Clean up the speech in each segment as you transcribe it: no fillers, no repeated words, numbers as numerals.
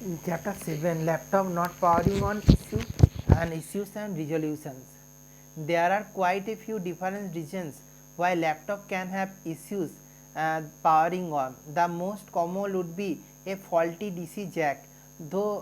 In Chapter 7, laptop not powering on issues and resolutions. There are quite a few different reasons why laptop can have issues powering on. The most common would be a faulty DC jack, though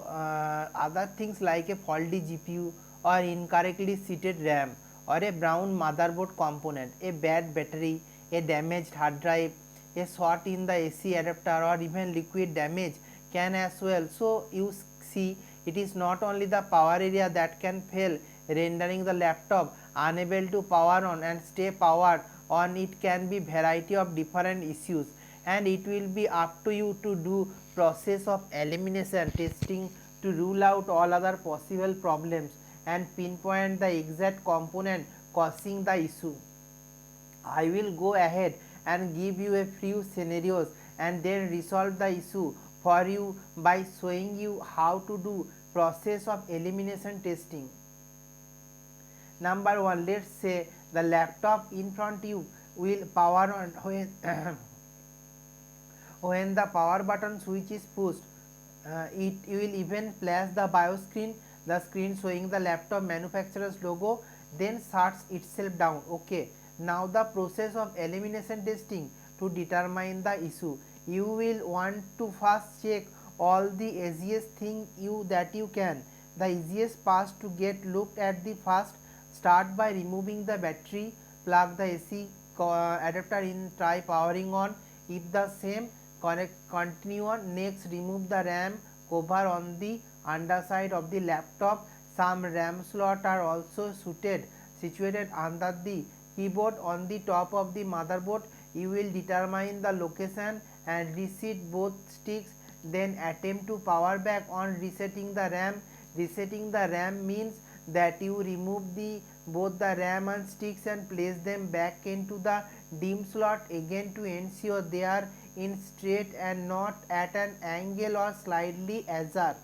other things like a faulty GPU or incorrectly seated RAM or a brown motherboard component, a bad battery, a damaged hard drive, a short in the AC adapter, or even liquid damage can as well. So you see, it is not only the power area that can fail, rendering the laptop unable to power on and stay powered on. It can be variety of different issues, and it will be up to you to do process of elimination testing to rule out all other possible problems and pinpoint the exact component causing the issue. I will go ahead and give you a few scenarios and then resolve the issue for you by showing you how to do process of elimination testing. Number 1, let's say the laptop in front you will power on when when the power button switch is pushed. It will even flash the BIOS screen, the screen showing the laptop manufacturer's logo, then shuts itself down. Okay, now the process of elimination testing. To determine the issue, you will want to first check all the easiest thing that you can. The easiest path to get looked at the first, start by removing the battery, plug the AC adapter in, try powering on. If the same, continue on. Next, remove the RAM cover on the underside of the laptop. Some RAM slots are also situated under the keyboard on the top of the motherboard. You will determine the location and reset both sticks, then attempt to power back on resetting the RAM. Resetting the RAM means that you remove both the RAM and sticks and place them back into the DIMM slot again to ensure they are in straight and not at an angle or slightly ajar.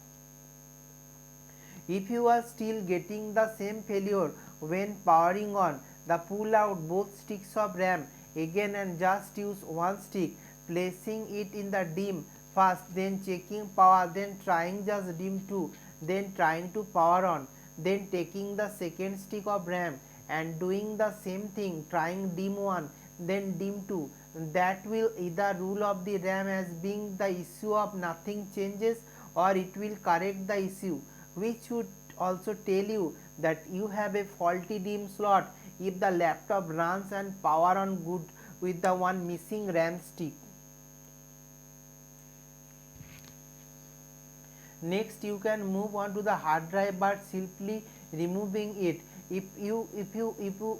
If you are still getting the same failure when powering on, pull out both sticks of RAM again and just use one stick, placing it in the DIMM first, then checking power, then trying just DIMM 2, then trying to power on, then taking the second stick of RAM and doing the same thing, trying DIMM 1, then DIMM 2. That will either rule of the RAM as being the issue of nothing changes, or it will correct the issue, which should also tell you that you have a faulty DIMM slot if the laptop runs and power on good with the one missing RAM stick. Next, you can move on to the hard drive by simply removing it. If you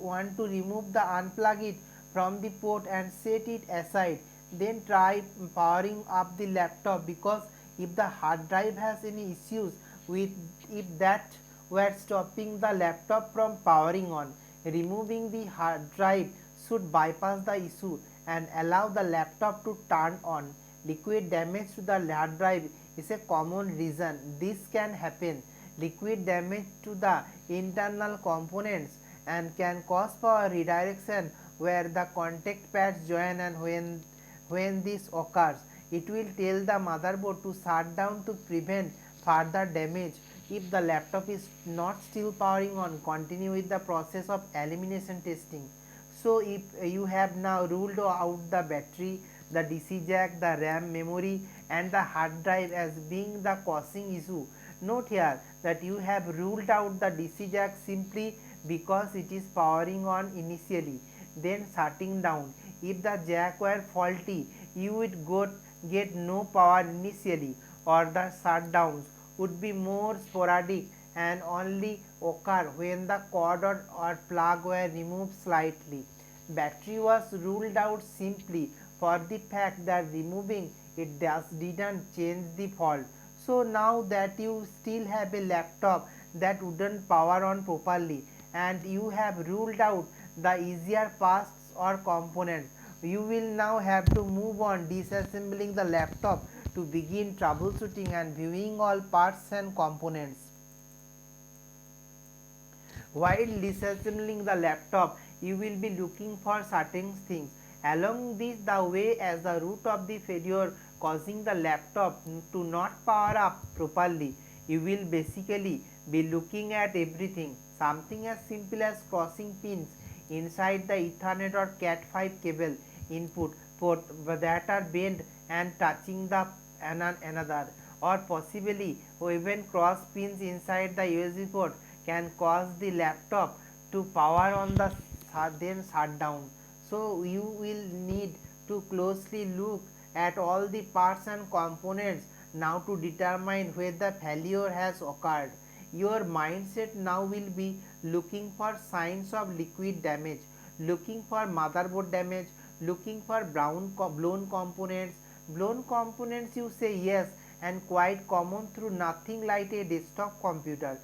want to remove the unplug it from the port and set it aside, then try powering up the laptop, because if the hard drive has any issues with if that were stopping the laptop from powering on, removing the hard drive should bypass the issue and allow the laptop to turn on. Liquid damage to the hard drive is a common reason this can happen. Liquid damage to the internal components and can cause power redirection where the contact pads join, and when this occurs, it will tell the motherboard to shut down to prevent further damage. If the laptop is not still powering on, continue with the process of elimination testing. So if you have now ruled out the battery, the DC jack, the RAM memory and the hard drive as being the causing issue, note here that you have ruled out the DC jack simply because it is powering on initially, then shutting down. If the jack were faulty, you would get no power initially, or the shutdowns would be more sporadic and only occur when the cord or plug were removed slightly. Battery was ruled out simply for the fact that removing it didn't change the fault. So now that you still have a laptop that wouldn't power on properly, and you have ruled out the easier parts or components, you will now have to move on disassembling the laptop to begin troubleshooting and viewing all parts and components. While disassembling the laptop, you will be looking for certain things along the way as the root of the failure causing the laptop to not power up properly. You will basically be looking at everything, something as simple as crossing pins inside the Ethernet or Cat5 cable input port that are bent and touching the another, or possibly even cross pins inside the USB port can cause the laptop to power on the then shut down. So you will need to closely look at all the parts and components now to determine where the failure has occurred. Your mindset now will be looking for signs of liquid damage, looking for motherboard damage, looking for blown components. Blown components, you say yes, and quite common through nothing like a desktop computer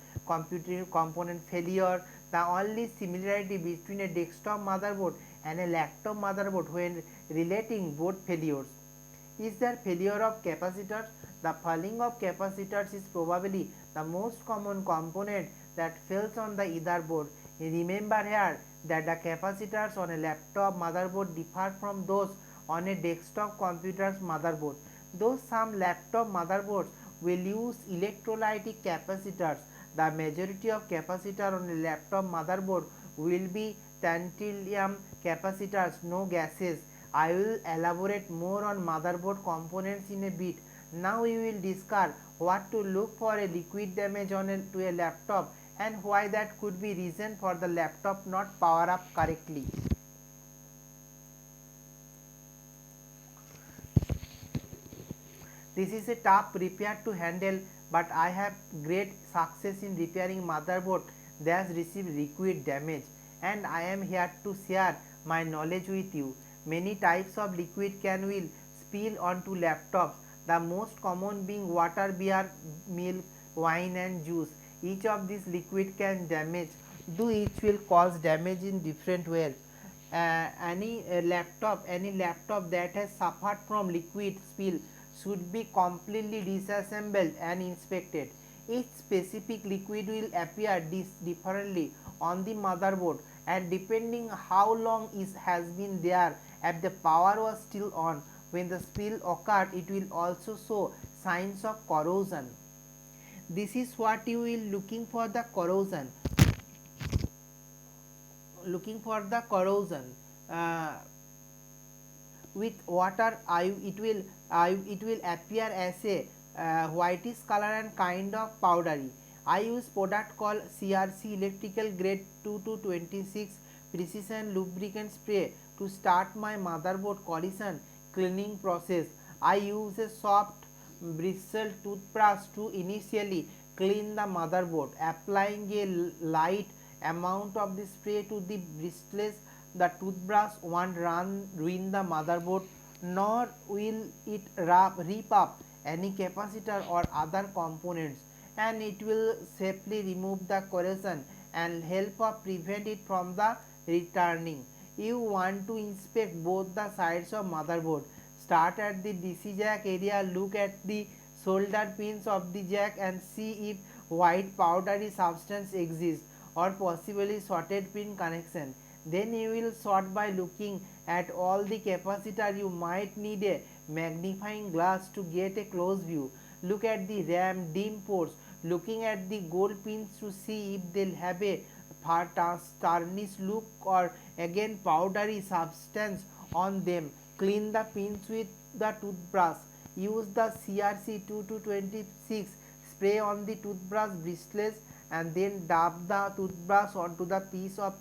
component failure. The only similarity between a desktop motherboard and a laptop motherboard when relating both failures is their failure of capacitors. The failing of capacitors is probably the most common component that fails on the motherboard. Remember here that the capacitors on a laptop motherboard differ from those on a desktop computer's motherboard. Though some laptop motherboards will use electrolytic capacitors, the majority of capacitor on a laptop motherboard will be tantalum capacitors, no gases. I will elaborate more on motherboard components in a bit. Now we will discuss what to look for a liquid damage to a laptop and why that could be reason for the laptop not power up correctly. This is a tough repair to handle, but I have great success in repairing motherboard that received liquid damage, and I am here to share my knowledge with you. Many types of liquid will spill onto laptops, the most common being water, beer, milk, wine and juice. Each of these liquid can damage, though each will cause damage in different ways. Any laptop that has suffered from liquid spill should be completely disassembled and inspected. Each specific liquid will appear differently on the motherboard, and depending how long it has been there, if the power was still on when the spill occurred, it will also show signs of corrosion. This is what you will looking for the corrosion. Uh, with water, it will appear as a whitish color and kind of powdery. I use product called CRC electrical grade 226 precision lubricant spray to start my motherboard collision cleaning process. I use a soft bristle toothbrush to initially clean the motherboard, applying a light amount of the spray to the bristles. The toothbrush won't ruin the motherboard, nor will it rip up any capacitor or other components, and it will safely remove the corrosion and help prevent it from the returning. You want to inspect both the sides of motherboard. Start at the DC jack area, look at the solder pins of the jack and see if white powdery substance exists or possibly shorted pin connection. Then you will sort by looking at all the capacitor. You might need a magnifying glass to get a close view. Look at the RAM DIMM ports, looking at the gold pins to see if they have a tarnished look or again powdery substance on them. Clean the pins with the toothbrush. Use the CRC 2226 spray on the toothbrush bristles and then dab the toothbrush onto the piece of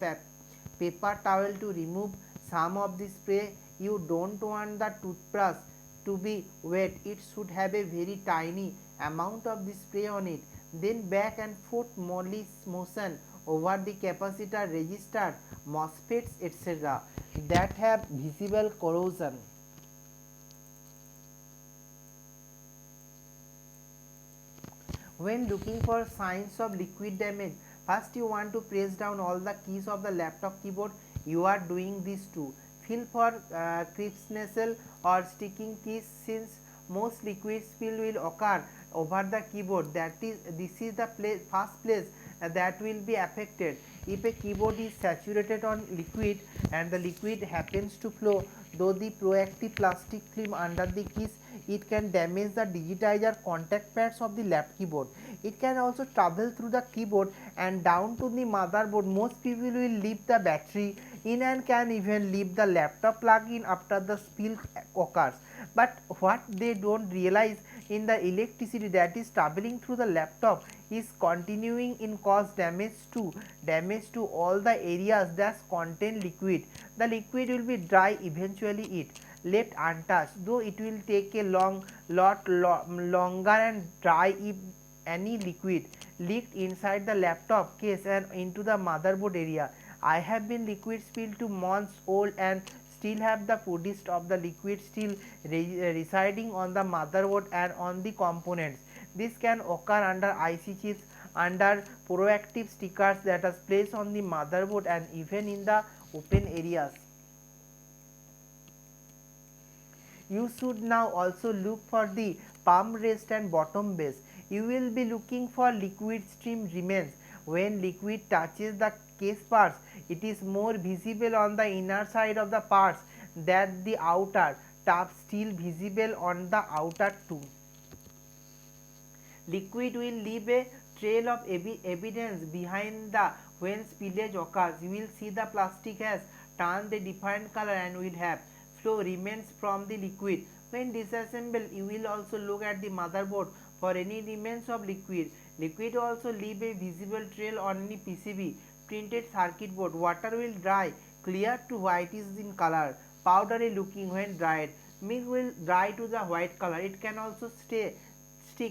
paper towel to remove some of the spray. You don't want the toothbrush to be wet, it should have a very tiny amount of the spray on it. Then back and forth motion over the capacitor, resistor, MOSFETs etc. that have visible corrosion. When looking for signs of liquid damage, first you want to press down all the keys of the laptop keyboard. You are doing this too. Feel for crispness or sticking keys, since most liquid spill will occur over the keyboard. This is the first place that will be affected. If a keyboard is saturated on liquid and the liquid happens to flow, though the proactive plastic film under the keys it can damage the digitizer contact pads of the lap keyboard. It can also travel through the keyboard and down to the motherboard. Most people will leave the battery in and can even leave the laptop plug-in after the spill occurs. But what they don't realize in the electricity that is traveling through the laptop is continuing in cause damage to all the areas that contain liquid. The liquid will be dry eventually it left untouched, though it will take a longer and dry if any liquid leaked inside the laptop case and into the motherboard area. I have been liquid spilled 2 months old and still have the footage of the liquid still residing on the motherboard and on the components. This can occur under IC chips, under proactive stickers that are placed on the motherboard and even in the open areas. You should now also look for the palm rest and bottom base. You will be looking for liquid stream remains. When liquid touches the case parts, it is more visible on the inner side of the parts than the outer, top still visible on the outer too. Liquid will leave a trail of evidence behind the when spillage occurs. You will see the plastic has turned a different color and will have flow remains from the liquid. When disassembled, you will also look at the motherboard for any remains of liquid. Liquid also leave a visible trail on any PCB printed circuit board. Water will dry clear to whitish in color, powdery looking when dried. Milk will dry to the white color. It can also stick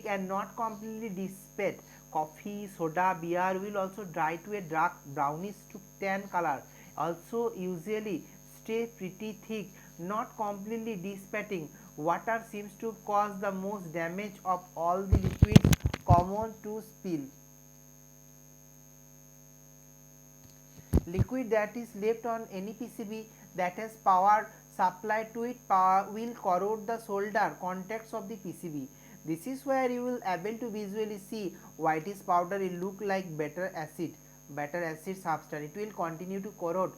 and not completely dissipate. Coffee, soda, beer will also dry to a dark brownish to tan color. Also usually stay pretty thick, not completely dissipating. Water seems to cause the most damage of all the liquids common to spill. Liquid that is left on any PCB that has power supplied to it will corrode the solder contacts of the PCB. This is where you will able to visually see whitish powder will look like better acid substance. It will continue to corrode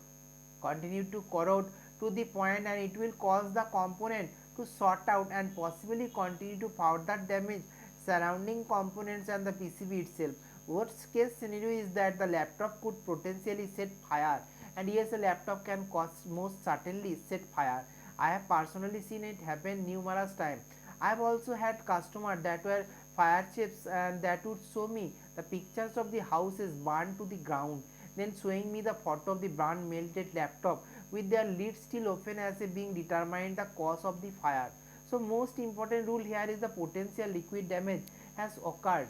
to the point and it will cause the component to short out and possibly continue to further damage surrounding components and the PCB itself. Worst case scenario is that the laptop could potentially set fire, and yes, a laptop can most certainly set fire. I have personally seen it happen numerous times. I have also had customers that were fire chiefs and that would show me the pictures of the houses burned to the ground, then showing me the photo of the burned melted laptop with their lids still open as if being determined the cause of the fire. So most important rule here is the potential liquid damage has occurred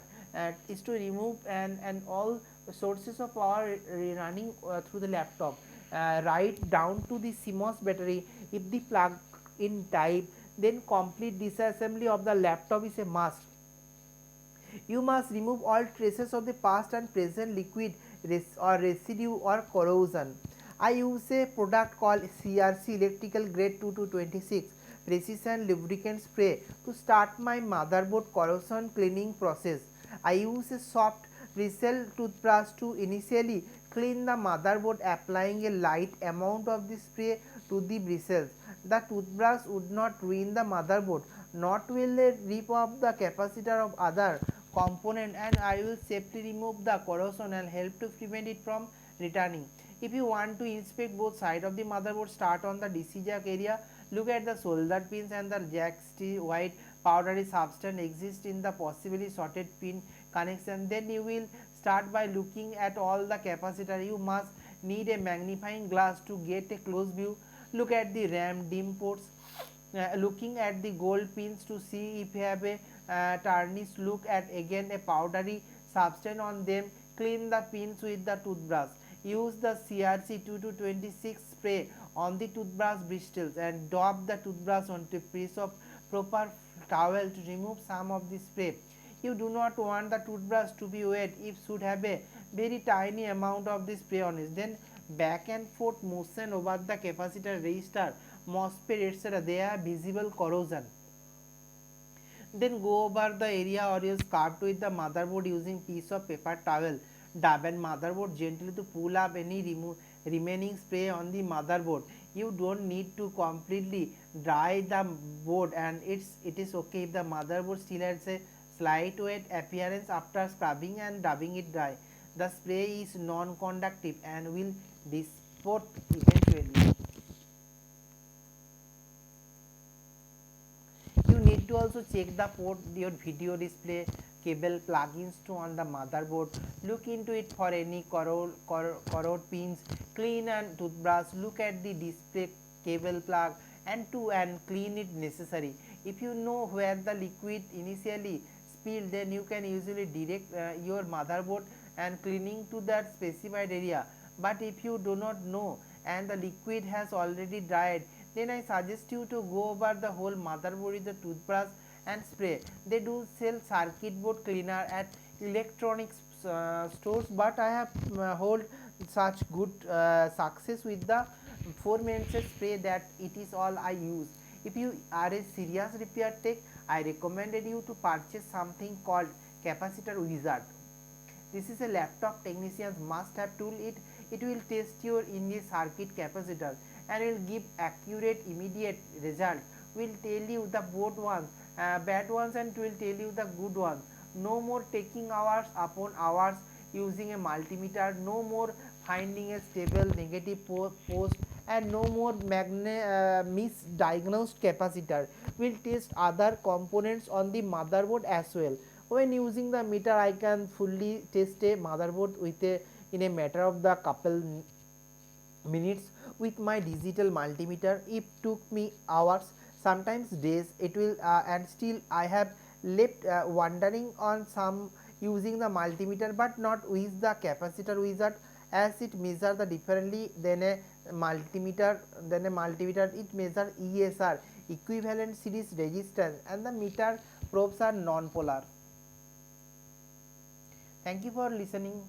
is to remove and all sources of power running through the laptop right down to the CMOS battery if the plug in type, then complete disassembly of the laptop is a must. You must remove all traces of the past and present liquid or residue or corrosion. I use a product called CRC Electrical Grade 2226 Precision Lubricant Spray to start my motherboard corrosion cleaning process. I use a soft bristle toothbrush to initially clean the motherboard, applying a light amount of the spray to the bristles. The toothbrush would not ruin the motherboard, not will it rip off the capacitor of other component, and I will safely remove the corrosion and help to prevent it from returning. If you want to inspect both sides of the motherboard, start on the DC jack area. Look at the solder pins and the jack white powdery substance exists in the possibly shorted pin connection. Then you will start by looking at all the capacitor. You must need a magnifying glass to get a close view. Look at the RAM DIMM ports, looking at the gold pins to see if you have a tarnish. Look at again a powdery substance on them. Clean the pins with the toothbrush. Use the CRC 2226 spray on the toothbrush bristles and dab the toothbrush onto a piece of proper towel to remove some of the spray. You do not want the toothbrush to be wet. It should have a very tiny amount of the spray on it. Then back and forth motion over the capacitor, resistor, MOSFET, etc. They have visible corrosion. Then go over the area or use scarf with the motherboard using piece of paper towel. Dab and motherboard gently to pull up any remaining spray on the motherboard. You don't need to completely dry the board, and it is okay if the motherboard still has a slight wet appearance after scrubbing and rubbing it dry. The spray is non-conductive and will dissipate eventually. You need to also check the port your video display cable plugins to on the motherboard. Look into it for any corrode pins. Clean and toothbrush. Look at the display cable plug and clean it necessary. If you know where the liquid initially spilled, then you can usually direct your motherboard and cleaning to that specified area. But if you do not know and the liquid has already dried, then I suggest you to go over the whole motherboard with the toothbrush and spray. They do sell circuit board cleaner at electronics stores, but I have hold such good success with the 4 minutes spray that it is all I use. If you are a serious repair tech, I recommended you to purchase something called Capacitor Wizard. This is a laptop technicians must have tool. It will test your in the circuit capacitor and will give accurate immediate result. Will tell you the both ones bad ones and will tell you the good ones. No more taking hours upon hours using a multimeter. No more finding a stable negative post, and no more misdiagnosed capacitor. Will test other components on the motherboard as well. When using the meter, I can fully test a motherboard with a in a matter of the couple minutes. With my digital multimeter, it took me hours, sometimes days. It will and still I have left wondering on some using the multimeter, but not with the Capacitor Wizard, as it measures the differently than a multimeter. It measures ESR, equivalent series resistance, and the meter probes are non-polar. Thank you for listening.